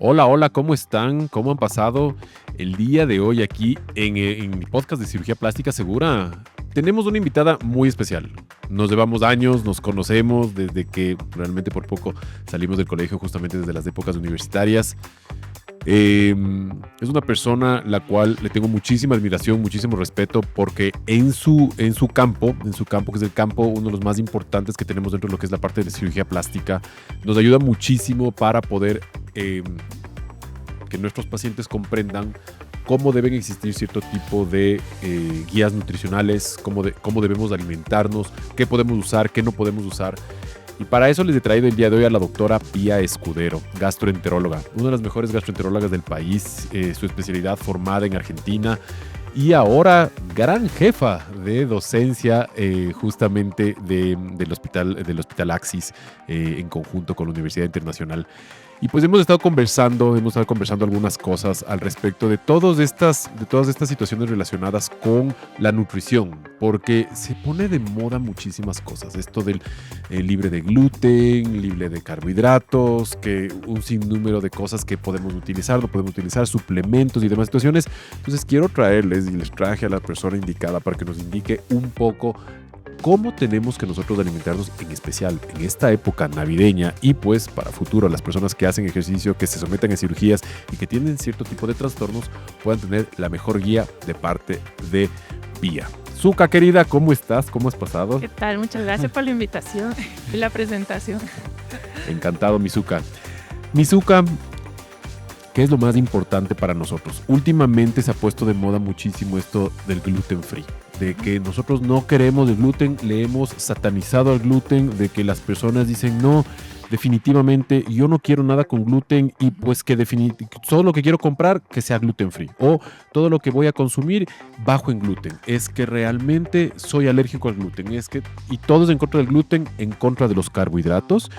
Hola, hola, ¿cómo están? ¿Cómo han pasado el día de hoy aquí en mi podcast de Cirugía Plástica Segura? Tenemos una invitada muy especial. Nos llevamos años, nos conocemos desde que realmente por poco salimos del colegio, justamente desde las épocas universitarias. Eh, es una persona la cual le tengo muchísima admiración, muchísimo respeto, porque en su campo, que es el campo, uno de los más importantes que tenemos dentro de lo que es la parte de cirugía plástica, nos ayuda muchísimo para poder que nuestros pacientes comprendan cómo deben existir cierto tipo de guías nutricionales, cómo debemos alimentarnos, qué podemos usar, qué no podemos usar. Y para eso les he traído el día de hoy a la doctora Pía Escudero, gastroenteróloga, una de las mejores gastroenterólogas del país, su especialidad formada en Argentina y ahora gran jefa de docencia justamente del Hospital Axis en conjunto con la Universidad Internacional. Y pues hemos estado conversando algunas cosas al respecto de todas estas situaciones relacionadas con la nutrición, porque se pone de moda muchísimas cosas. Esto del libre de gluten, libre de carbohidratos, que un sinnúmero de cosas que podemos utilizar, no podemos utilizar, suplementos y demás situaciones. Entonces quiero traerles y les traje a la persona indicada para que nos indique un poco cómo tenemos que nosotros alimentarnos, en especial en esta época navideña y pues para futuro las personas que hacen ejercicio, que se someten a cirugías y que tienen cierto tipo de trastornos puedan tener la mejor guía de parte de Pía. Zuka, querida, ¿cómo estás? ¿Cómo has pasado? ¿Qué tal? Muchas gracias por la invitación y la presentación. Encantado, mi Zuka. Mi Zuka, ¿qué es lo más importante para nosotros? Últimamente se ha puesto de moda muchísimo esto del gluten free, de que nosotros no queremos el gluten, le hemos satanizado al gluten, de que las personas dicen no, definitivamente yo no quiero nada con gluten y pues que todo lo que quiero comprar que sea gluten free o todo lo que voy a consumir bajo en gluten. Es que realmente soy alérgico al gluten, y todos en contra del gluten, en contra de los carbohidratos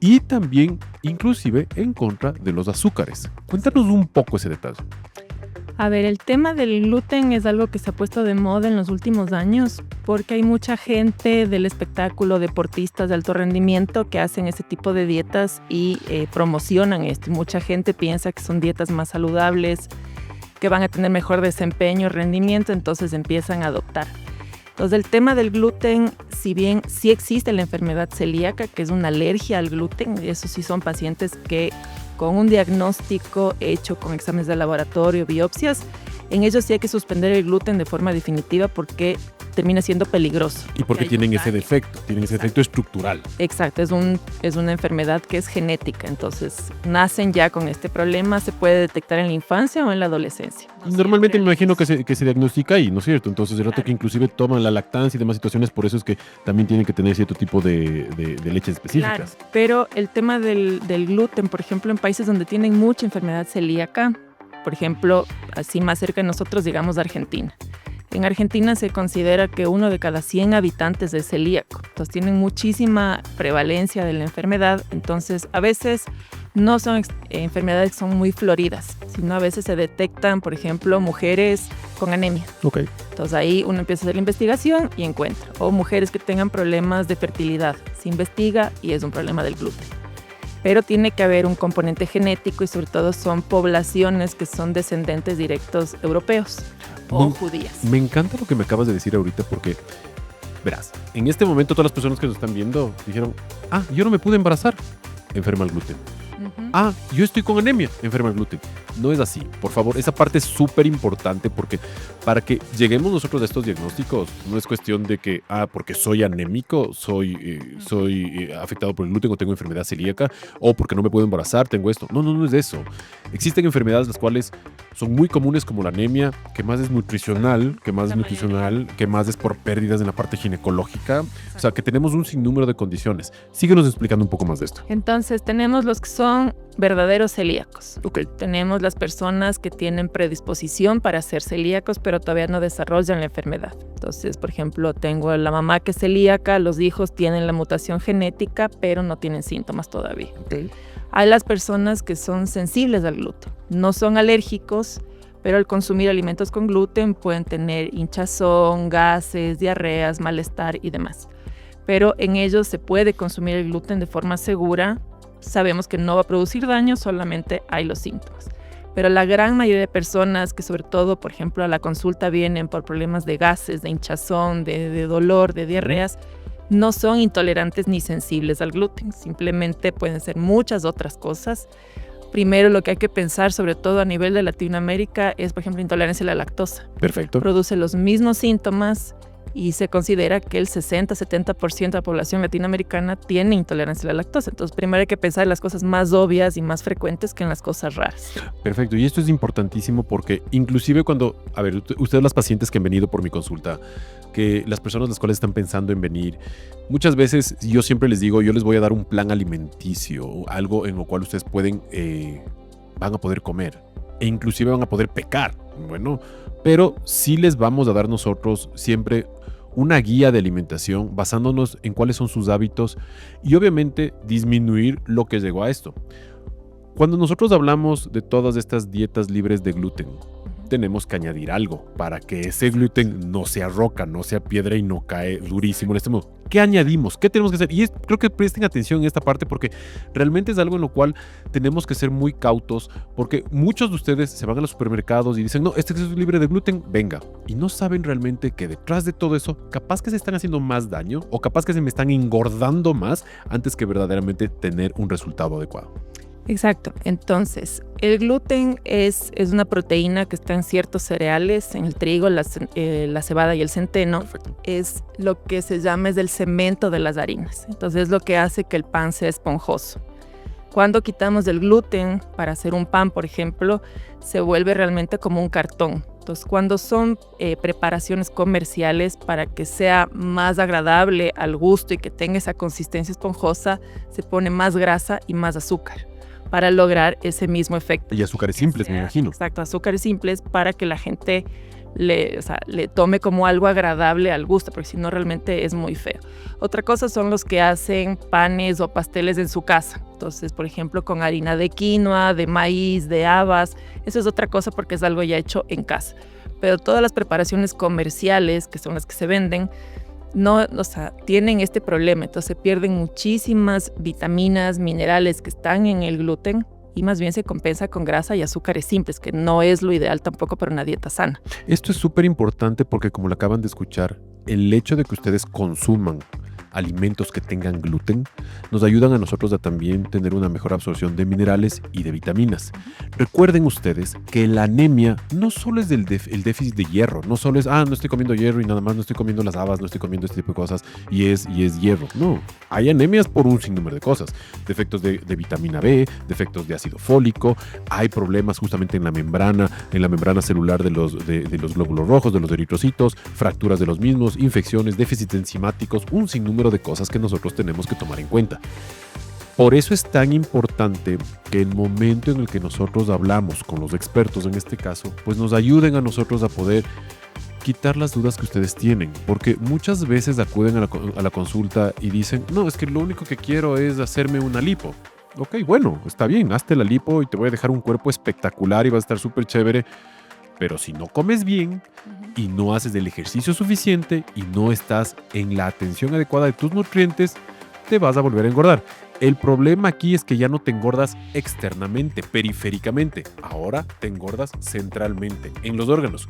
y también inclusive en contra de los azúcares. Cuéntanos un poco ese detalle. A ver, el tema del gluten es algo que se ha puesto de moda en los últimos años porque hay mucha gente del espectáculo, deportistas de alto rendimiento que hacen este tipo de dietas y promocionan esto. Mucha gente piensa que son dietas más saludables, que van a tener mejor desempeño, rendimiento, entonces empiezan a adoptar. Entonces el tema del gluten, si bien sí existe la enfermedad celíaca, que es una alergia al gluten, eso sí son pacientes que con un diagnóstico hecho con exámenes de laboratorio, biopsias, en ellos sí hay que suspender el gluten de forma definitiva porque termina siendo peligroso. Y porque tienen ese defecto, estructural. Exacto, es una enfermedad que es genética, entonces nacen ya con este problema, se puede detectar en la infancia o en la adolescencia. Y normalmente me imagino que se diagnostica ahí, ¿no es cierto? Entonces el rato que inclusive toman la lactancia y demás situaciones, por eso es que también tienen que tener cierto tipo de leches específicas. Claro, pero el tema del gluten, por ejemplo, en países donde tienen mucha enfermedad celíaca, por ejemplo, así más cerca de nosotros, digamos Argentina. En Argentina se considera que 1 de cada 100 habitantes es celíaco, entonces tienen muchísima prevalencia de la enfermedad, entonces a veces no son enfermedades que son muy floridas, sino a veces se detectan, por ejemplo, mujeres con anemia. Okay. Entonces ahí uno empieza a hacer la investigación y encuentra, o mujeres que tengan problemas de fertilidad, se investiga y es un problema del gluten. Pero tiene que haber un componente genético y sobre todo son poblaciones que son descendentes directos europeos o judías. Me encanta lo que me acabas de decir ahorita porque, verás, en este momento todas las personas que nos están viendo dijeron, yo no me pude embarazar, enferma al gluten. Yo estoy con anemia, enferma al gluten. No es así, por favor, esa parte es súper importante porque para que lleguemos nosotros a estos diagnósticos no es cuestión de que, porque soy anémico, soy afectado por el gluten o tengo enfermedad celíaca o porque no me puedo embarazar, tengo esto. No es eso. Existen enfermedades las cuales son muy comunes como la anemia, que más es nutricional, que más es por pérdidas en la parte ginecológica. O sea, que tenemos un sinnúmero de condiciones. Síguenos explicando un poco más de esto. Entonces, tenemos los que son verdaderos celíacos. Okay. Tenemos las personas que tienen predisposición para ser celíacos, pero todavía no desarrollan la enfermedad. Entonces, por ejemplo, tengo la mamá que es celíaca, los hijos tienen la mutación genética, pero no tienen síntomas todavía. Okay. Hay las personas que son sensibles al gluten, no son alérgicos, pero al consumir alimentos con gluten pueden tener hinchazón, gases, diarreas, malestar y demás. Pero en ellos se puede consumir el gluten de forma segura sabemos que no va a producir daño, solamente hay los síntomas. Pero la gran mayoría de personas que sobre todo, por ejemplo, a la consulta vienen por problemas de gases, de hinchazón, de dolor, de diarreas, no son intolerantes ni sensibles al gluten. Simplemente pueden ser muchas otras cosas. Primero, lo que hay que pensar, sobre todo a nivel de Latinoamérica, es, por ejemplo, intolerancia a la lactosa. Perfecto. Produce los mismos síntomas y se considera que el 60-70% de la población latinoamericana tiene intolerancia a la lactosa. Entonces, primero hay que pensar en las cosas más obvias y más frecuentes que en las cosas raras. Perfecto, y esto es importantísimo porque inclusive cuando, a ver, ustedes las pacientes que han venido por mi consulta, que las personas las cuales están pensando en venir, muchas veces yo siempre les digo, yo les voy a dar un plan alimenticio, algo en lo cual ustedes pueden, van a poder comer e inclusive van a poder pecar, bueno, pero sí les vamos a dar nosotros siempre una guía de alimentación basándonos en cuáles son sus hábitos y obviamente disminuir lo que llegó a esto. Cuando nosotros hablamos de todas estas dietas libres de gluten, tenemos que añadir algo para que ese gluten no sea roca, no sea piedra y no cae durísimo en este modo. ¿Qué añadimos? ¿Qué tenemos que hacer? Y creo que presten atención en esta parte porque realmente es algo en lo cual tenemos que ser muy cautos porque muchos de ustedes se van a los supermercados y dicen, no, este es libre de gluten, venga. Y no saben realmente que detrás de todo eso, capaz que se están haciendo más daño o capaz que se me están engordando más antes que verdaderamente tener un resultado adecuado. Exacto. Entonces, el gluten es una proteína que está en ciertos cereales, en el trigo, la cebada y el centeno. Perfecto. Es lo que se llama es el cemento de las harinas. Entonces, es lo que hace que el pan sea esponjoso. Cuando quitamos el gluten para hacer un pan, por ejemplo, se vuelve realmente como un cartón. Entonces, cuando son preparaciones comerciales para que sea más agradable al gusto y que tenga esa consistencia esponjosa, se pone más grasa y más azúcar para lograr ese mismo efecto. Y azúcares simples, me imagino. Exacto, azúcares simples para que la gente le tome como algo agradable al gusto, porque si no realmente es muy feo. Otra cosa son los que hacen panes o pasteles en su casa. Entonces, por ejemplo, con harina de quinoa, de maíz, de habas. Eso es otra cosa porque es algo ya hecho en casa. Pero todas las preparaciones comerciales, que son las que se venden, no, tienen este problema. Entonces se pierden muchísimas vitaminas, minerales que están en el gluten y más bien se compensa con grasa y azúcares simples, que no es lo ideal tampoco para una dieta sana. Esto es súper importante porque, como lo acaban de escuchar, el hecho de que ustedes consuman alimentos que tengan gluten nos ayudan a nosotros a también tener una mejor absorción de minerales y de vitaminas. Recuerden ustedes que la anemia no solo es el déficit de hierro, no solo es, no estoy comiendo hierro y nada más, no estoy comiendo las habas, no estoy comiendo este tipo de cosas y es hierro. No, hay anemias por un sinnúmero de cosas, defectos de vitamina B, defectos de ácido fólico, hay problemas justamente en la membrana celular de los glóbulos rojos, de los eritrocitos, fracturas de los mismos, infecciones, déficits enzimáticos, un sinnúmero de cosas que nosotros tenemos que tomar en cuenta. Por eso es tan importante que el momento en el que nosotros hablamos con los expertos en este caso, pues nos ayuden a nosotros a poder quitar las dudas que ustedes tienen, porque muchas veces acuden a la consulta y dicen, no, es que lo único que quiero es hacerme una lipo. Ok, bueno, está bien, hazte la lipo y te voy a dejar un cuerpo espectacular y vas a estar súper chévere. Pero si no comes bien y no haces el ejercicio suficiente y no estás en la atención adecuada de tus nutrientes, te vas a volver a engordar. El problema aquí es que ya no te engordas externamente, periféricamente. Ahora te engordas centralmente, en los órganos.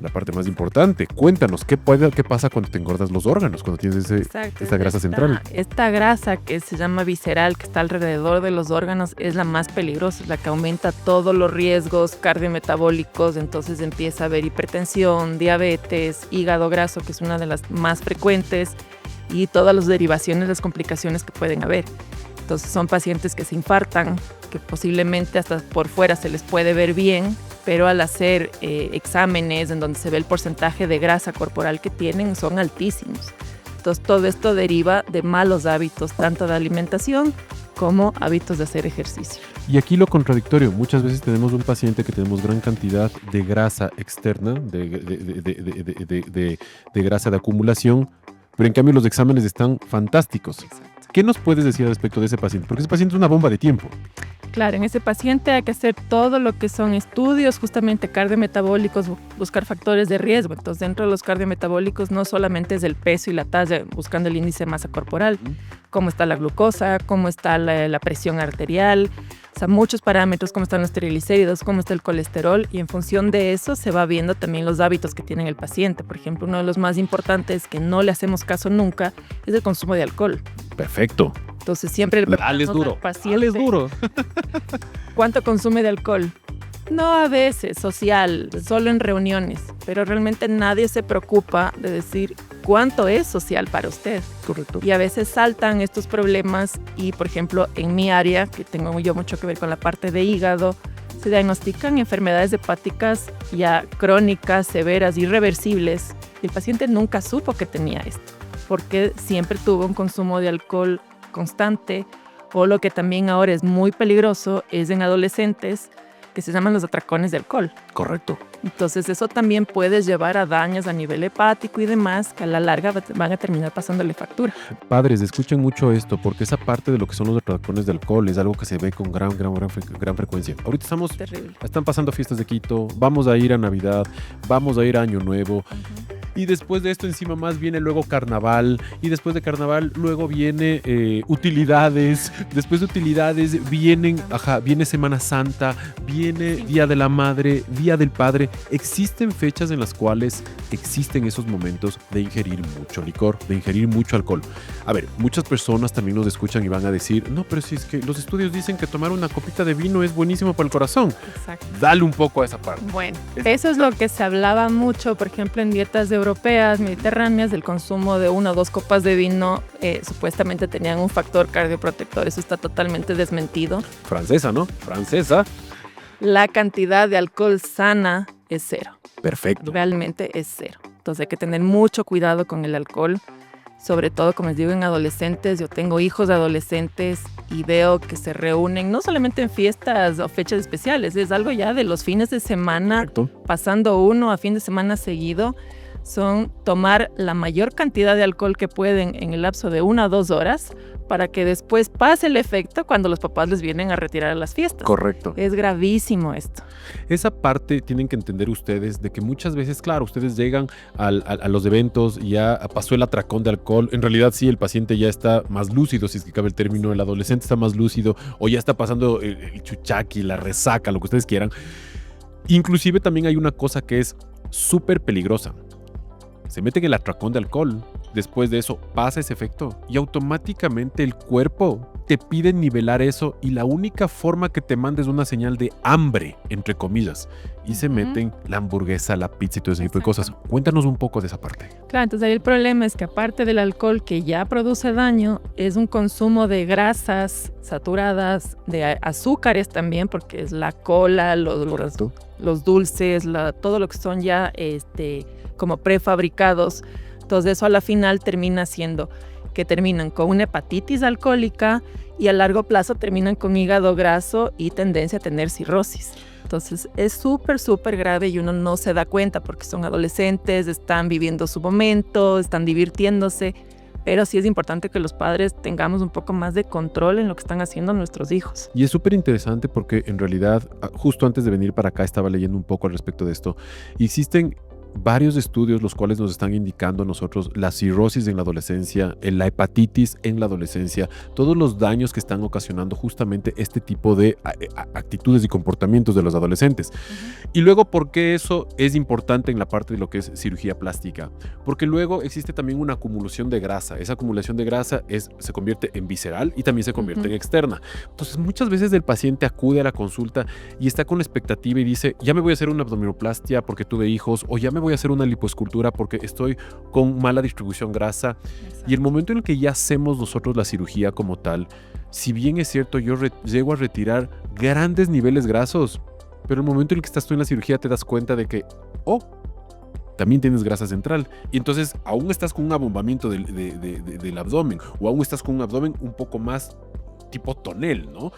La parte más importante, cuéntanos, ¿qué pasa cuando te engordas los órganos? Cuando tienes esta grasa central. Esta grasa que se llama visceral, que está alrededor de los órganos, es la más peligrosa, la que aumenta todos los riesgos cardiometabólicos. Entonces empieza a haber hipertensión, diabetes, hígado graso, que es una de las más frecuentes, y todas las derivaciones, las complicaciones que pueden haber. Entonces son pacientes que se infartan, que posiblemente hasta por fuera se les puede ver bien, pero al hacer exámenes en donde se ve el porcentaje de grasa corporal que tienen son altísimos. Entonces todo esto deriva de malos hábitos, tanto de alimentación como hábitos de hacer ejercicio. Y aquí lo contradictorio, muchas veces tenemos un paciente que tenemos gran cantidad de grasa externa, de grasa de acumulación, pero en cambio los exámenes están fantásticos. Exacto. ¿Qué nos puedes decir al respecto de ese paciente? Porque ese paciente es una bomba de tiempo. Claro, en ese paciente hay que hacer todo lo que son estudios justamente cardiometabólicos, buscar factores de riesgo. Entonces, dentro de los cardiometabólicos no solamente es el peso y la talla, buscando el índice de masa corporal, cómo está la glucosa, cómo está la presión arterial, o sea, muchos parámetros, cómo están los triglicéridos, cómo está el colesterol, y en función de eso se va viendo también los hábitos que tiene el paciente. Por ejemplo, uno de los más importantes que no le hacemos caso nunca es el consumo de alcohol. Perfecto. Entonces siempre le Dale duro. Dale duro. ¿Cuánto consume de alcohol? No, a veces, social, solo en reuniones, pero realmente nadie se preocupa de decir cuánto es social para usted. Correcto. Y a veces saltan estos problemas y, por ejemplo, en mi área, que tengo yo mucho que ver con la parte de hígado, se diagnostican enfermedades hepáticas ya crónicas, severas, irreversibles. Y el paciente nunca supo que tenía esto, porque siempre tuvo un consumo de alcohol constante, o lo que también ahora es muy peligroso es en adolescentes, que se llaman los atracones de alcohol. Correcto. Entonces eso también puede llevar a daños a nivel hepático y demás, que a la larga van a terminar pasándole factura. Padres, escuchen mucho esto, porque esa parte de lo que son los atracones de alcohol es algo que se ve con gran frecuencia. Ahorita Terrible. están pasando fiestas de Quito, vamos a ir a Navidad, vamos a ir a Año Nuevo. Y después de esto encima más viene luego carnaval, y después de carnaval luego viene utilidades, después de utilidades viene Semana Santa, viene Día de la Madre, Día del Padre. Existen fechas en las cuales existen esos momentos de ingerir mucho licor, de ingerir mucho alcohol. A ver, muchas personas también nos escuchan y van a decir, no, pero si es que los estudios dicen que tomar una copita de vino es buenísimo para el corazón. Exacto. Dale un poco a esa parte. Bueno, eso es lo que se hablaba mucho, por ejemplo, en dietas europeas, mediterráneas, del consumo de 1 o 2 copas de vino, supuestamente tenían un factor cardioprotector. Eso está totalmente desmentido. Francesa, ¿no? Francesa. La cantidad de alcohol sana es 0. Perfecto. Realmente es 0. Entonces hay que tener mucho cuidado con el alcohol. Sobre todo, como les digo, en adolescentes. Yo tengo hijos de adolescentes y veo que se reúnen no solamente en fiestas o fechas especiales, es algo ya de los fines de semana, Correcto. pasando uno a fin de semana seguido. Son tomar la mayor cantidad de alcohol que pueden en el lapso de 1 a 2 horas para que después pase el efecto cuando los papás les vienen a retirar a las fiestas. Correcto. Es gravísimo esto. Esa parte tienen que entender ustedes de que muchas veces, claro, ustedes llegan a los eventos y ya pasó el atracón de alcohol. En realidad sí, el paciente ya está más lúcido, si es que cabe el término, el adolescente está más lúcido o ya está pasando el chuchaqui, la resaca, lo que ustedes quieran. Inclusive también hay una cosa que es súper peligrosa. Se meten el atracón de alcohol, después de eso pasa ese efecto y automáticamente el cuerpo te pide nivelar eso y la única forma que te manda es una señal de hambre, entre comillas, y se meten la hamburguesa, la pizza y todo ese tipo de cosas. Cuéntanos un poco de esa parte. Claro, entonces ahí el problema es que aparte del alcohol que ya produce daño, es un consumo de grasas saturadas, de azúcares también, porque es la cola, los dulces, todo lo que son ya como prefabricados. Entonces eso a la final termina siendo que terminan con una hepatitis alcohólica y a largo plazo terminan con hígado graso y tendencia a tener cirrosis. Entonces es súper grave y uno no se da cuenta porque son adolescentes, están viviendo su momento, están divirtiéndose, pero sí es importante que los padres tengamos un poco más de control en lo que están haciendo nuestros hijos. Y es súper interesante porque en realidad, justo antes de venir para acá estaba leyendo un poco al respecto de esto. Y existen varios estudios los cuales nos están indicando a nosotros la cirrosis en la adolescencia, la hepatitis en la adolescencia, todos los daños que están ocasionando justamente este tipo de actitudes y comportamientos de los adolescentes. Y luego, ¿por qué eso es importante en la parte de lo que es cirugía plástica? Porque luego existe también una acumulación de grasa. Esa acumulación de grasa se convierte en visceral y también se convierte en externa. Entonces, muchas veces el paciente acude a la consulta y está con la expectativa y dice, ya me voy a hacer una abdominoplastia porque tuve hijos, o ya me voy a hacer una lipoescultura porque estoy con mala distribución grasa. Exacto. Y el momento en el que ya hacemos nosotros la cirugía como tal, si bien es cierto, yo llego a retirar grandes niveles grasos, pero el momento en el que estás tú en la cirugía te das cuenta de que, también tienes grasa central. Y entonces aún estás con un abombamiento del abdomen, o aún estás con un abdomen un poco más tipo tonel, ¿no?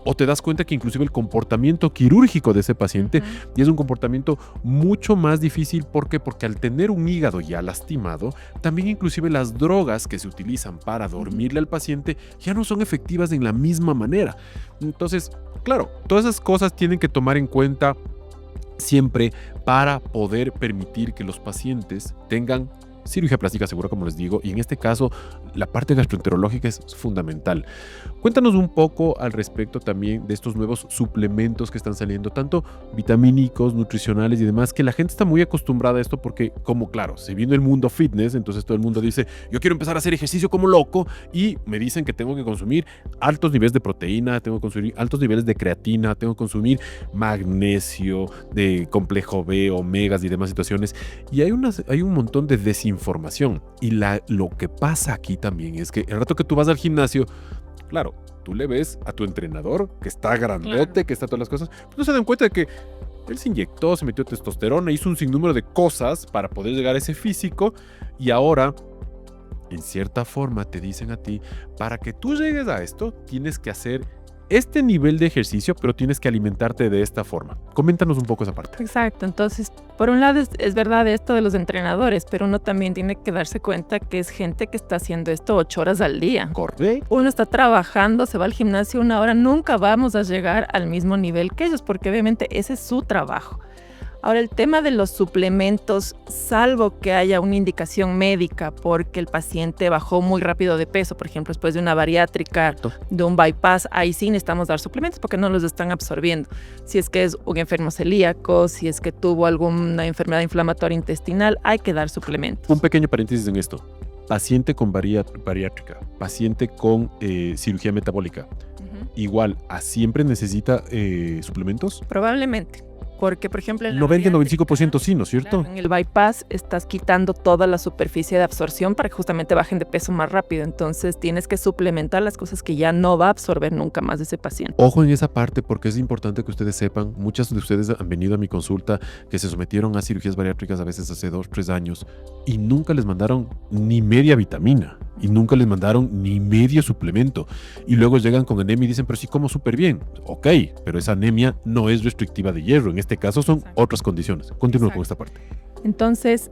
O te das cuenta que inclusive el comportamiento quirúrgico de ese paciente ya es un comportamiento mucho más difícil. ¿Por qué? Porque al tener un hígado ya lastimado, también inclusive las drogas que se utilizan para dormirle al paciente ya no son efectivas en la misma manera. Entonces, claro, todas esas cosas tienen que tomar en cuenta siempre para poder permitir que los pacientes tengan cirugía plástica segura, como les digo, y en este caso la parte gastroenterológica es fundamental. Cuéntanos un poco al respecto también de estos nuevos suplementos que están saliendo, tanto vitamínicos, nutricionales y demás, que la gente está muy acostumbrada a esto porque, como claro, se vino el mundo fitness, entonces todo el mundo dice, yo quiero empezar a hacer ejercicio como loco y me dicen que tengo que consumir altos niveles de proteína, tengo que consumir altos niveles de creatina, tengo que consumir magnesio, de complejo B, omegas y demás situaciones, y hay un montón de desinformación. Y lo que pasa aquí también es que el rato que tú vas al gimnasio, claro, tú le ves a tu entrenador que está grandote, que está todas las cosas, pues no se dan cuenta de que él se inyectó, se metió testosterona, hizo un sinnúmero de cosas para poder llegar a ese físico, y ahora, en cierta forma, te dicen a ti, para que tú llegues a esto, tienes que hacer este nivel de ejercicio, pero tienes que alimentarte de esta forma. Coméntanos un poco esa parte. Exacto, entonces, por un lado es verdad esto de los entrenadores, pero uno también tiene que darse cuenta que es gente que está haciendo esto 8 horas al día. Correcto. Uno está trabajando, se va al gimnasio 1 hora, nunca vamos a llegar al mismo nivel que ellos, porque obviamente ese es su trabajo. Ahora, el tema de los suplementos, salvo que haya una indicación médica porque el paciente bajó muy rápido de peso, por ejemplo, después de una bariátrica, de un bypass, ahí sí necesitamos dar suplementos porque no los están absorbiendo. Si es que es un enfermo celíaco, si es que tuvo alguna enfermedad inflamatoria intestinal, hay que dar suplementos. Un pequeño paréntesis en esto. Paciente con bariátrica, paciente con cirugía metabólica, igual, ¿a siempre necesita suplementos? Probablemente. Porque, por ejemplo, en 90-95% sí, ¿no es cierto? Claro, en el bypass estás quitando toda la superficie de absorción para que justamente bajen de peso más rápido. Entonces tienes que suplementar las cosas que ya no va a absorber nunca más ese paciente. Ojo en esa parte porque es importante que ustedes sepan, muchas de ustedes han venido a mi consulta que se sometieron a cirugías bariátricas a veces hace 2-3 años y nunca les mandaron ni media vitamina y nunca les mandaron ni medio suplemento. Y luego llegan con anemia y dicen, pero sí como súper bien. Ok, pero esa anemia no es restrictiva de hierro. En este caso son otras condiciones. Continúo con esta parte. Entonces,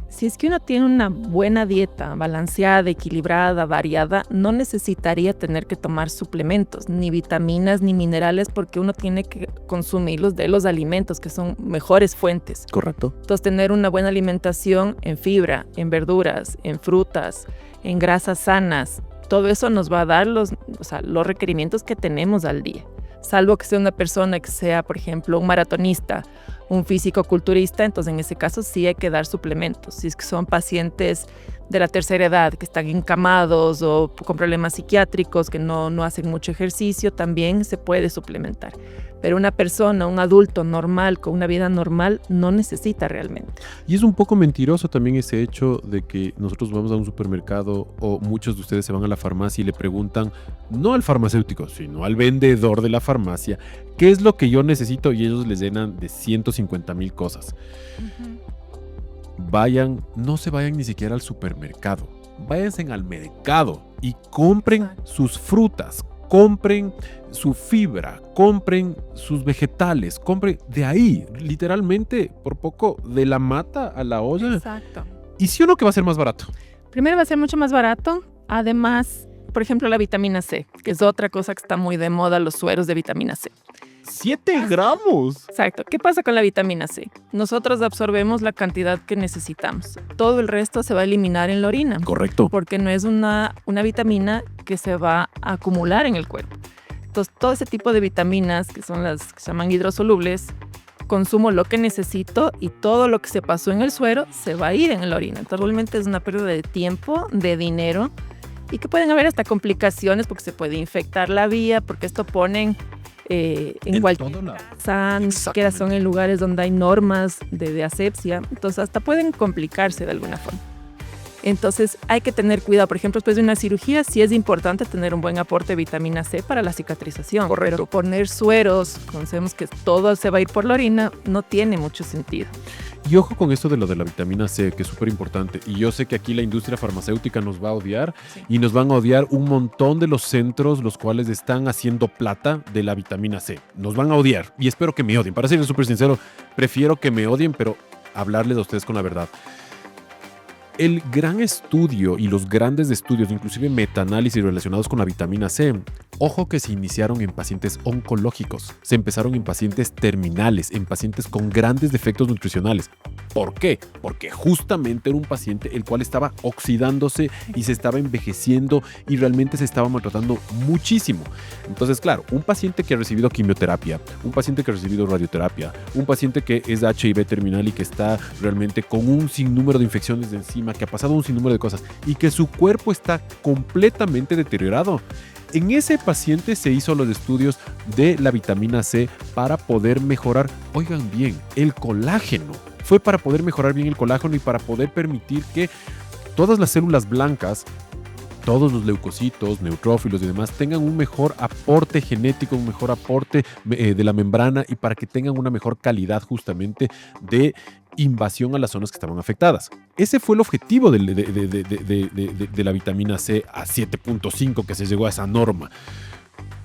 si es que uno tiene una buena dieta, balanceada, equilibrada, variada, no necesitaría tener que tomar suplementos, ni vitaminas, ni minerales, porque uno tiene que consumirlos de los alimentos, que son mejores fuentes. Correcto. Entonces, tener una buena alimentación en fibra, en verduras, en frutas, en grasas sanas, todo eso nos va a dar los requerimientos que tenemos al día. Salvo que sea una persona que sea, por ejemplo, un maratonista, un físico-culturista, entonces en ese caso sí hay que dar suplementos. Si es que son pacientes de la tercera edad que están encamados o con problemas psiquiátricos, que no hacen mucho ejercicio, también se puede suplementar. Pero una persona, un adulto normal, con una vida normal, no necesita realmente. Y es un poco mentiroso también ese hecho de que nosotros vamos a un supermercado o muchos de ustedes se van a la farmacia y le preguntan, no al farmacéutico, sino al vendedor de la farmacia, ¿qué es lo que yo necesito? Y ellos les llenan de 150,000 cosas. No se vayan ni siquiera al supermercado, váyanse al mercado y compren sus frutas, compren su fibra, compren sus vegetales, compren de ahí, literalmente, por poco, de la mata a la olla. Exacto. ¿Y sí o no que va a ser más barato? Primero va a ser mucho más barato, además, por ejemplo, la vitamina C, que es otra cosa que está muy de moda, los sueros de vitamina C. 7 gramos. Exacto. ¿Qué pasa con la vitamina C? Nosotros absorbemos la cantidad que necesitamos. Todo el resto se va a eliminar en la orina. Correcto. Porque no es una vitamina que se va a acumular en el cuerpo. Entonces, todo ese tipo de vitaminas, que son las que se llaman hidrosolubles, consumo lo que necesito y todo lo que se pasó en el suero se va a ir en la orina. Entonces, realmente es una pérdida de tiempo, de dinero y que pueden haber hasta complicaciones porque se puede infectar la vía, porque esto ponen en cualquier casa, ni siquiera son en lugares donde hay normas de asepsia, entonces hasta pueden complicarse de alguna forma. Entonces hay que tener cuidado. Por ejemplo, después de una cirugía sí es importante tener un buen aporte de vitamina C para la cicatrización. Correcto. Pero poner sueros, conocemos que todo se va a ir por la orina, no tiene mucho sentido. Y ojo con esto de lo de la vitamina C, que es súper importante. Y yo sé que aquí la industria farmacéutica nos va a odiar, Sí. y nos van a odiar un montón de los centros los cuales están haciendo plata de la vitamina C. Nos van a odiar y espero que me odien. Para ser súper sincero, prefiero que me odien, pero hablarles a ustedes con la verdad. El gran estudio y los grandes estudios, inclusive metaanálisis relacionados con la vitamina C, ojo que se iniciaron en pacientes oncológicos, se empezaron en pacientes terminales, en pacientes con grandes defectos nutricionales. ¿Por qué? Porque justamente era un paciente el cual estaba oxidándose y se estaba envejeciendo y realmente se estaba maltratando muchísimo. Entonces, claro, un paciente que ha recibido quimioterapia, un paciente que ha recibido radioterapia, un paciente que es de HIV terminal y que está realmente con un sinnúmero de infecciones de encima, que ha pasado un sinnúmero de cosas y que su cuerpo está completamente deteriorado. En ese paciente se hizo los estudios de la vitamina C para poder mejorar, oigan bien, el colágeno. Fue para poder mejorar bien el colágeno y para poder permitir que todas las células blancas, todos los leucocitos, neutrófilos y demás tengan un mejor aporte genético, un mejor aporte de la membrana y para que tengan una mejor calidad justamente de invasión a las zonas que estaban afectadas. Ese fue el objetivo de la vitamina C a 7.5 que se llegó a esa norma.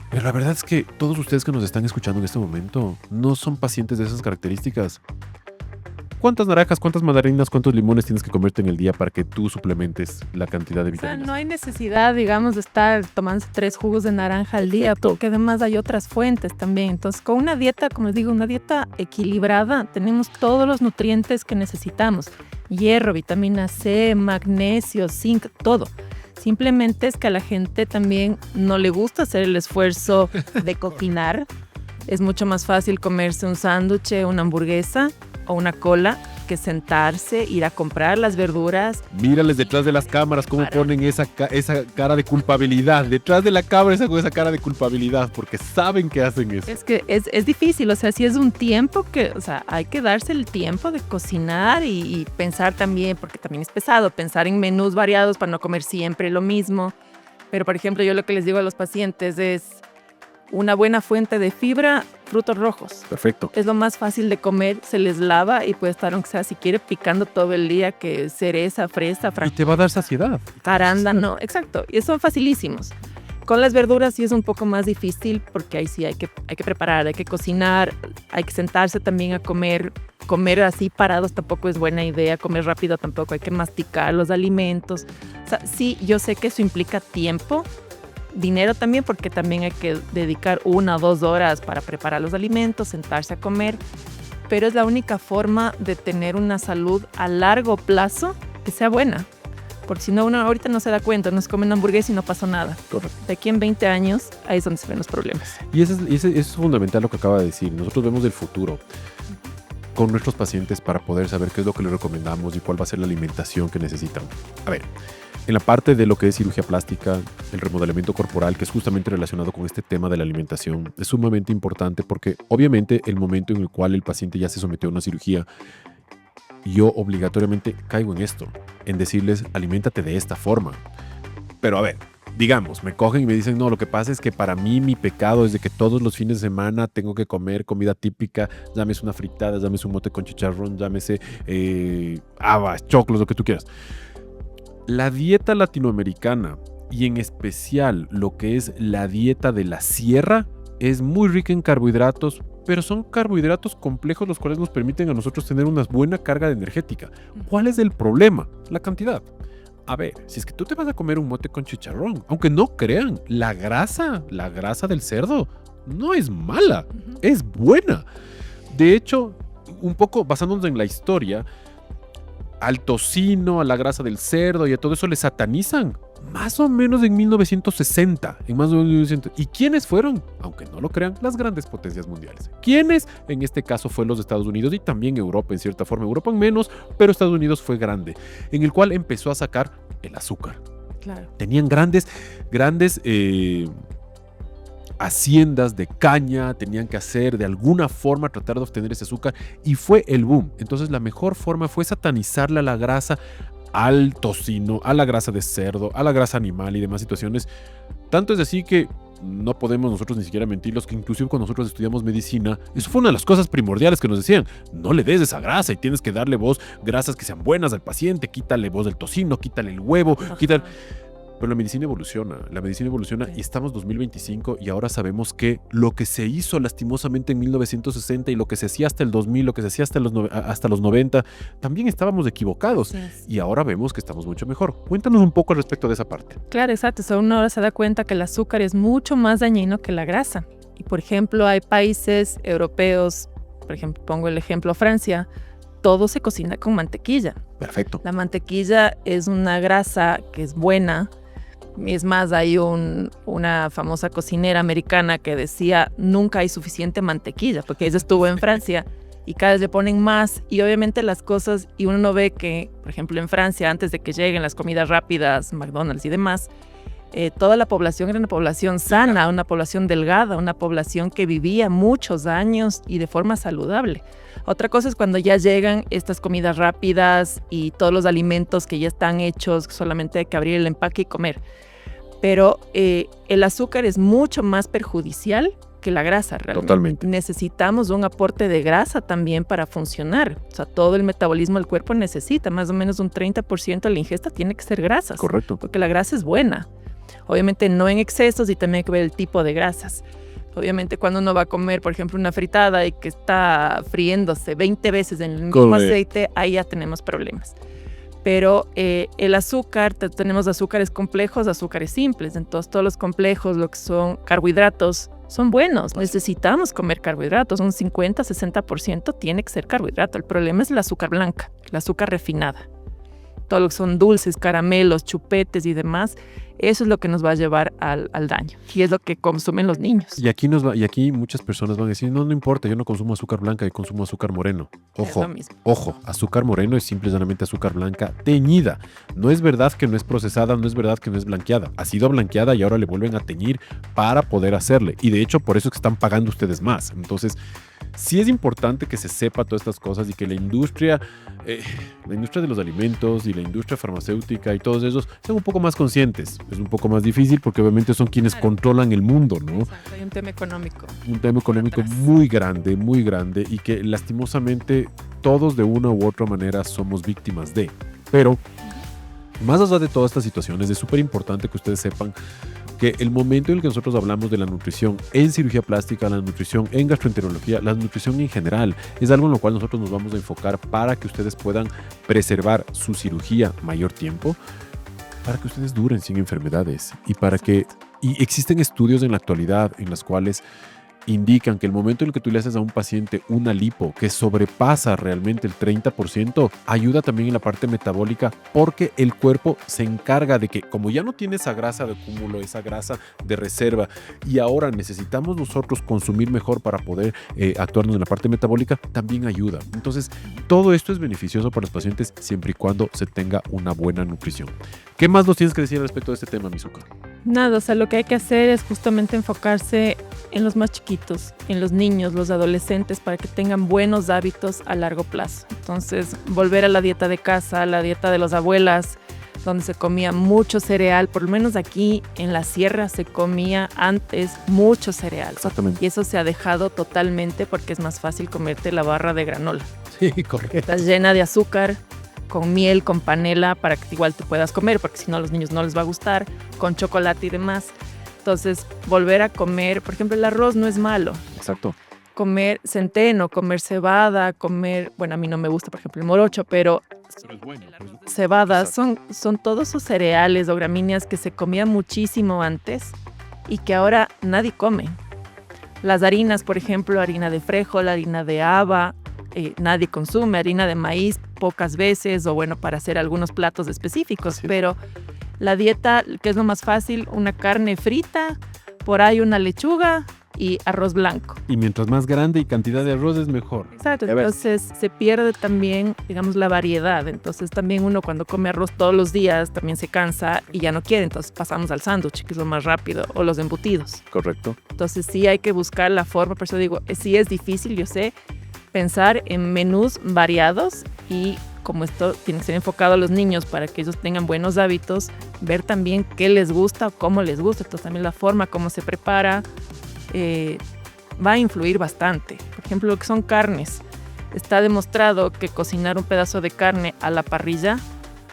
Pero la verdad es que todos ustedes que nos están escuchando en este momento no son pacientes de esas características. ¿Cuántas naranjas, cuántas mandarinas, cuántos limones tienes que comerte en el día para que tú suplementes la cantidad de O sea, vitaminas? no hay necesidad, digamos, de estar tomando 3 jugos de naranja al día, porque además hay otras fuentes también. Entonces, con una dieta, como les digo, una dieta equilibrada, tenemos todos los nutrientes que necesitamos. Hierro, vitamina C, magnesio, zinc, todo. Simplemente es que a la gente también no le gusta hacer el esfuerzo de cocinar. Es mucho más fácil comerse un sándwich, una hamburguesa o una cola que sentarse, ir a comprar las verduras. Mírales detrás de las cámaras cómo ponen esa cara de culpabilidad. Detrás de la cámara esa cara de culpabilidad porque saben que hacen eso. Es que es difícil, o sea, si es un tiempo que, o sea, hay que darse el tiempo de cocinar y pensar también, porque también es pesado, pensar en menús variados para no comer siempre lo mismo. Pero, por ejemplo, yo lo que les digo a los pacientes es una buena fuente de fibra, frutos rojos. Perfecto. Es lo más fácil de comer, se les lava y puede estar, aunque sea, si quiere, picando todo el día, que cereza, fresa, Y te va a dar saciedad. arándano, exacto, y son facilísimos. Con las verduras sí es un poco más difícil porque ahí sí hay que preparar, hay que cocinar, hay que sentarse también a comer. Comer así parados tampoco es buena idea, comer rápido tampoco, hay que masticar los alimentos. O sea, sí, yo sé que eso implica tiempo, dinero también, porque también hay que dedicar 1 o 2 horas para preparar los alimentos, sentarse a comer, pero es la única forma de tener una salud a largo plazo que sea buena. Porque si no, uno ahorita no se da cuenta, no se come una hamburguesa y no pasó nada. Correcto. De aquí en 20 años, ahí es donde se ven los problemas. Y eso es fundamental lo que acaba de decir. Nosotros vemos el futuro con nuestros pacientes para poder saber qué es lo que les recomendamos y cuál va a ser la alimentación que necesitan. A ver, en la parte de lo que es cirugía plástica, el remodelamiento corporal, que es justamente relacionado con este tema de la alimentación, es sumamente importante porque obviamente el momento en el cual el paciente ya se sometió a una cirugía, yo obligatoriamente caigo en esto, en decirles, aliméntate de esta forma. Pero a ver, digamos, me cogen y me dicen, no, lo que pasa es que para mí mi pecado es de que todos los fines de semana tengo que comer comida típica, llámese una fritada, llámese un mote con chicharrón, llámese habas, choclos, lo que tú quieras. La dieta latinoamericana y en especial lo que es la dieta de la sierra es muy rica en carbohidratos, pero son carbohidratos complejos los cuales nos permiten a nosotros tener una buena carga energética. ¿Cuál es el problema? La cantidad. A ver, si es que tú te vas a comer un mote con chicharrón, aunque no crean, la grasa del cerdo no es mala, es buena. De hecho, un poco basándonos en la historia, al tocino, a la grasa del cerdo y a todo eso le satanizan. Más o menos en 1960, ¿Y quiénes fueron? Aunque no lo crean, las grandes potencias mundiales. ¿Quiénes? En este caso fue los Estados Unidos y también Europa en cierta forma. Europa en menos, pero Estados Unidos fue grande, en el cual empezó a sacar el azúcar. Claro. Tenían grandes haciendas de caña, tenían que hacer de alguna forma tratar de obtener ese azúcar y fue el boom. Entonces la mejor forma fue satanizarle a la grasa al tocino, a la grasa de cerdo, a la grasa animal y demás situaciones. Tanto es así que no podemos nosotros ni siquiera mentirlos, que inclusive cuando nosotros estudiamos medicina, eso fue una de las cosas primordiales que nos decían: no le des esa grasa y tienes que darle vos grasas que sean buenas al paciente, quítale vos del tocino, quítale el huevo, quítale... Pero la medicina evoluciona y estamos 2025 y ahora sabemos que lo que se hizo lastimosamente en 1960 y lo que se hacía hasta el 2000, lo que se hacía hasta los 90, también estábamos equivocados. Sí, sí. Y ahora vemos que estamos mucho mejor. Cuéntanos un poco al respecto de esa parte. Claro, exacto. O sea, uno ahora se da cuenta que el azúcar es mucho más dañino que la grasa. Y por ejemplo, hay países europeos, por ejemplo, pongo el ejemplo Francia, todo se cocina con mantequilla. Perfecto. La mantequilla es una grasa que es buena. Es más, hay una famosa cocinera americana que decía: nunca hay suficiente mantequilla, porque ella estuvo en Francia y cada vez le ponen más. Y obviamente las cosas, y uno no ve que, por ejemplo, en Francia, antes de que lleguen las comidas rápidas, McDonald's y demás, toda la población era una población sana, una población delgada, una población que vivía muchos años y de forma saludable. Otra cosa es cuando ya llegan estas comidas rápidas y todos los alimentos que ya están hechos, solamente hay que abrir el empaque y comer. Pero el azúcar es mucho más perjudicial que la grasa realmente. Totalmente. Necesitamos un aporte de grasa también para funcionar. O sea, todo el metabolismo del cuerpo necesita más o menos un 30% de la ingesta tiene que ser grasas. Correcto. Porque la grasa es buena. Obviamente no en excesos y también hay que ver el tipo de grasas. Obviamente cuando uno va a comer, por ejemplo, una fritada y que está friéndose 20 veces en el mismo aceite, ahí ya tenemos problemas. Pero el azúcar, tenemos azúcares complejos, azúcares simples. Entonces todos los complejos, lo que son carbohidratos, son buenos. Necesitamos comer carbohidratos. Un 50-60% tiene que ser carbohidrato. El problema es el azúcar blanca, el azúcar refinada. Todo lo que son dulces, caramelos, chupetes y demás, eso es lo que nos va a llevar al daño. Y es lo que consumen los niños. Y aquí muchas personas van a decir: no importa, yo no consumo azúcar blanca, yo consumo azúcar moreno. Ojo, azúcar moreno es simplemente azúcar blanca teñida. No es verdad que no es procesada, no es verdad que no es blanqueada. Ha sido blanqueada y ahora le vuelven a teñir para poder hacerle. Y de hecho, por eso es que están pagando ustedes más. Entonces, sí es importante que se sepa todas estas cosas y que la industria de los alimentos y la industria farmacéutica y todos esos sean un poco más conscientes. Es un poco más difícil porque obviamente son quienes controlan el mundo, ¿no? Exacto, hay un tema económico. Un tema económico muy grande y que lastimosamente todos de una u otra manera somos víctimas de. Pero más allá de todas estas situaciones, es súper importante que ustedes sepan que el momento en el que nosotros hablamos de la nutrición en cirugía plástica, la nutrición en gastroenterología, la nutrición en general, es algo en lo cual nosotros nos vamos a enfocar para que ustedes puedan preservar su cirugía mayor tiempo, para que ustedes duren sin enfermedades y existen estudios en la actualidad en los cuales indican que el momento en el que tú le haces a un paciente una lipo que sobrepasa realmente el 30%, ayuda también en la parte metabólica, porque el cuerpo se encarga de que, como ya no tiene esa grasa de cúmulo, esa grasa de reserva, y ahora necesitamos nosotros consumir mejor para poder actuarnos en la parte metabólica, también ayuda. Entonces, todo esto es beneficioso para los pacientes siempre y cuando se tenga una buena nutrición. ¿Qué más nos tienes que decir al respecto de este tema, Mizuka? Nada, o sea, lo que hay que hacer es justamente enfocarse en los más chiquitos, en los niños, los adolescentes, para que tengan buenos hábitos a largo plazo. Entonces, volver a la dieta de casa, a la dieta de las abuelas, donde se comía mucho cereal. Por lo menos aquí en la sierra se comía antes mucho cereal. Exactamente. Y eso se ha dejado totalmente porque es más fácil comerte la barra de granola. Sí, correcto. Está llena de azúcar, con miel, con panela, para que igual tú puedas comer, porque si no a los niños no les va a gustar, con chocolate y demás. Entonces, volver a comer, por ejemplo, el arroz no es malo. Exacto. Comer centeno, comer cebada, bueno, a mí no me gusta, por ejemplo, el morocho, pero es bueno. Cebada, son todos esos cereales o gramíneas que se comían muchísimo antes y que ahora nadie come. Las harinas, por ejemplo, harina de frijol, harina de haba, nadie consume, harina de maíz pocas veces, o bueno, para hacer algunos platos específicos, pero la dieta, que es lo más fácil, una carne frita, por ahí una lechuga y arroz blanco. Y mientras más grande y cantidad de arroz es mejor. Exacto, entonces se pierde también, digamos, la variedad. Entonces también uno cuando come arroz todos los días también se cansa y ya no quiere, entonces pasamos al sándwich, que es lo más rápido, o los embutidos. Correcto. Entonces sí hay que buscar la forma, por eso digo, sí es difícil, yo sé, pensar en menús variados y como esto tiene que ser enfocado a los niños para que ellos tengan buenos hábitos, ver también qué les gusta o cómo les gusta. Entonces también la forma como se prepara va a influir bastante. Por ejemplo, lo que son carnes. Está demostrado que cocinar un pedazo de carne a la parrilla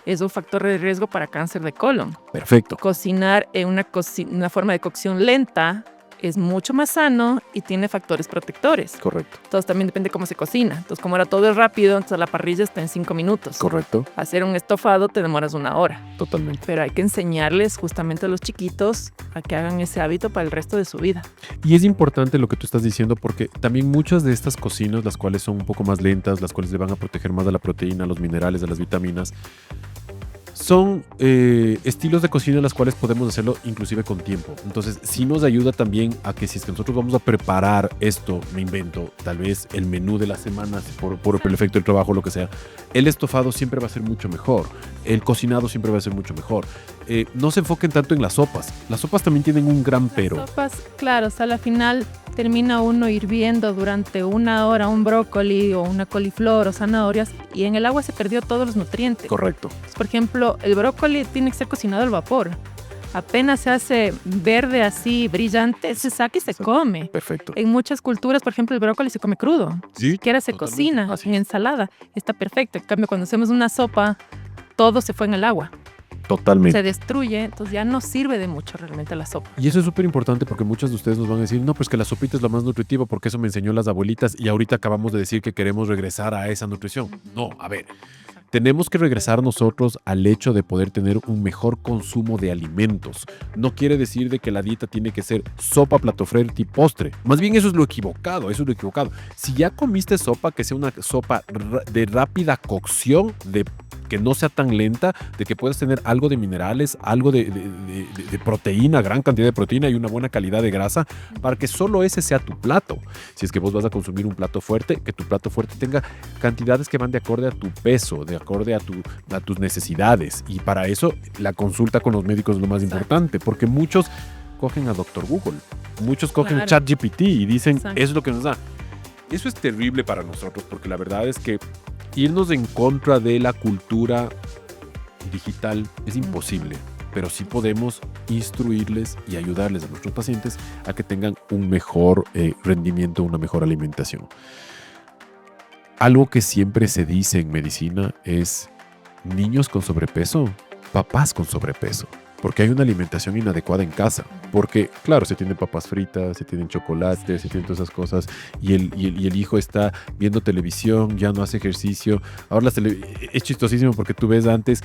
es un factor de riesgo para cáncer de colon. Perfecto. Cocinar en una forma de cocción lenta es mucho más sano y tiene factores protectores. Correcto. Entonces también depende cómo se cocina. Entonces como ahora todo es rápido, entonces la parrilla está en 5 minutos. Correcto. Hacer un estofado te demoras 1 hora. Totalmente. Pero hay que enseñarles justamente a los chiquitos a que hagan ese hábito para el resto de su vida. Y es importante lo que tú estás diciendo porque también muchas de estas cocinas, las cuales son un poco más lentas, las cuales le van a proteger más a la proteína, a los minerales, a las vitaminas, son estilos de cocina en las cuales podemos hacerlo inclusive con tiempo. Entonces sí nos ayuda también a que si es que nosotros vamos a preparar esto, me invento, tal vez el menú de la semana por el efecto del trabajo, lo que sea, el estofado siempre va a ser mucho mejor, el cocinado siempre va a ser mucho mejor. No se enfoquen tanto en las sopas. Las sopas también tienen un gran pero. Las sopas, claro, o sea, a la final termina uno hirviendo durante 1 hora un brócoli o una coliflor o zanahorias y en el agua se perdió todos los nutrientes. Correcto. Por ejemplo, el brócoli tiene que ser cocinado al vapor. Apenas se hace verde así, brillante, se saca y se come. Perfecto. En muchas culturas, por ejemplo, el brócoli se come crudo. Sí, Ni siquiera se totalmente. cocina Así en es. ensalada. Está perfecto. En cambio, cuando hacemos una sopa, todo se fue en el agua. Totalmente. Se destruye, entonces ya no sirve de mucho realmente la sopa. Y eso es súper importante porque muchos de ustedes nos van a decir, no, pues que la sopita es lo más nutritivo porque eso me enseñó las abuelitas y ahorita acabamos de decir que queremos regresar a esa nutrición. No, a ver, tenemos que regresar nosotros al hecho de poder tener un mejor consumo de alimentos. No quiere decir de que la dieta tiene que ser sopa, plato fuerte y postre. Más bien eso es lo equivocado, eso es lo equivocado. Si ya comiste sopa, que sea una sopa de rápida cocción, de que no sea tan lenta, de que puedas tener algo de minerales, algo de proteína, gran cantidad de proteína y una buena calidad de grasa, para que solo ese sea tu plato. Si es que vos vas a consumir un plato fuerte, que tu plato fuerte tenga cantidades que van de acorde a tu peso, de acorde a tus necesidades. Y para eso la consulta con los médicos es lo más importante, porque muchos cogen a Dr. Google, muchos cogen Claro. ChatGPT y dicen, Exacto. eso es lo que nos da. Eso es terrible para nosotros, porque la verdad es que irnos en contra de la cultura digital es imposible, pero sí podemos instruirles y ayudarles a nuestros pacientes a que tengan un mejor rendimiento, una mejor alimentación. Algo que siempre se dice en medicina es niños con sobrepeso, papás con sobrepeso, porque hay una alimentación inadecuada en casa. Porque, claro, se tienen papas fritas, se tienen chocolate, se tienen todas esas cosas, y el hijo está viendo televisión, ya no hace ejercicio. Ahora es chistosísimo porque tú ves antes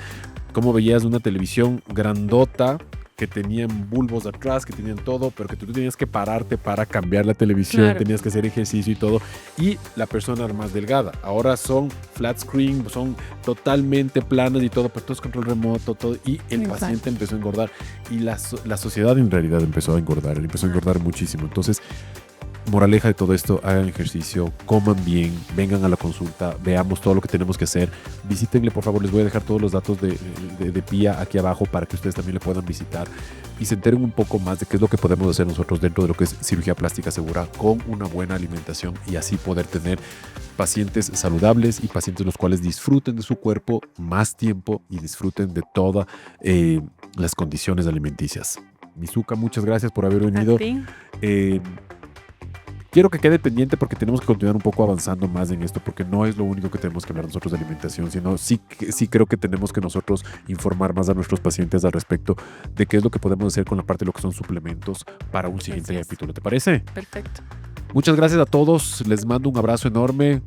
cómo veías una televisión grandota que tenían bulbos atrás, que tenían todo, pero que tú tenías que pararte para cambiar la televisión, Claro. tenías que hacer ejercicio y todo, y la persona era más delgada. Ahora son flat screen, son totalmente planas y todo, pero todo es control remoto, todo, y el Exacto. paciente empezó a engordar, y la sociedad en realidad empezó a engordar muchísimo. Entonces, moraleja de todo esto, hagan ejercicio, coman bien, vengan a la consulta, veamos todo lo que tenemos que hacer. Visítenle, por favor, les voy a dejar todos los datos de Pía aquí abajo para que ustedes también le puedan visitar y se enteren un poco más de qué es lo que podemos hacer nosotros dentro de lo que es cirugía plástica segura con una buena alimentación y así poder tener pacientes saludables y pacientes los cuales disfruten de su cuerpo más tiempo y disfruten de todas las condiciones alimenticias. Mizuka, muchas gracias por haber venido. A ti. Quiero que quede pendiente porque tenemos que continuar un poco avanzando más en esto, porque no es lo único que tenemos que hablar nosotros de alimentación, sino sí creo que tenemos que nosotros informar más a nuestros pacientes al respecto de qué es lo que podemos hacer con la parte de lo que son suplementos para un siguiente Así es. capítulo. ¿Te parece? Perfecto. Muchas gracias a todos, les mando un abrazo enorme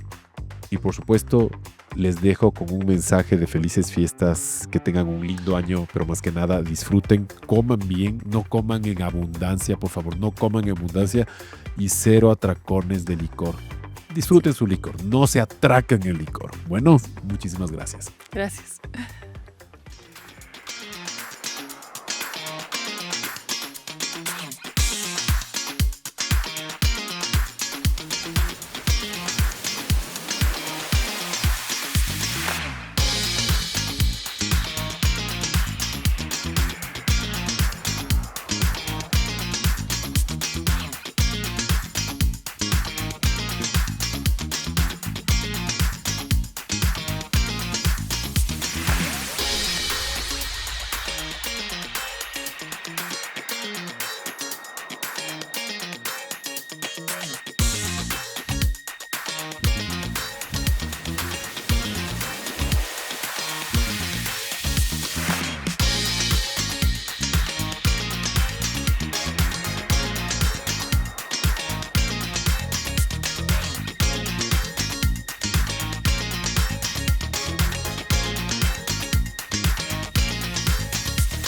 y por supuesto les dejo con un mensaje de felices fiestas, que tengan un lindo año, pero más que nada disfruten, coman bien, no coman en abundancia, por favor, no coman en abundancia y cero atracones de licor. Disfruten su licor, no se atracan el licor. Bueno, muchísimas gracias. Gracias.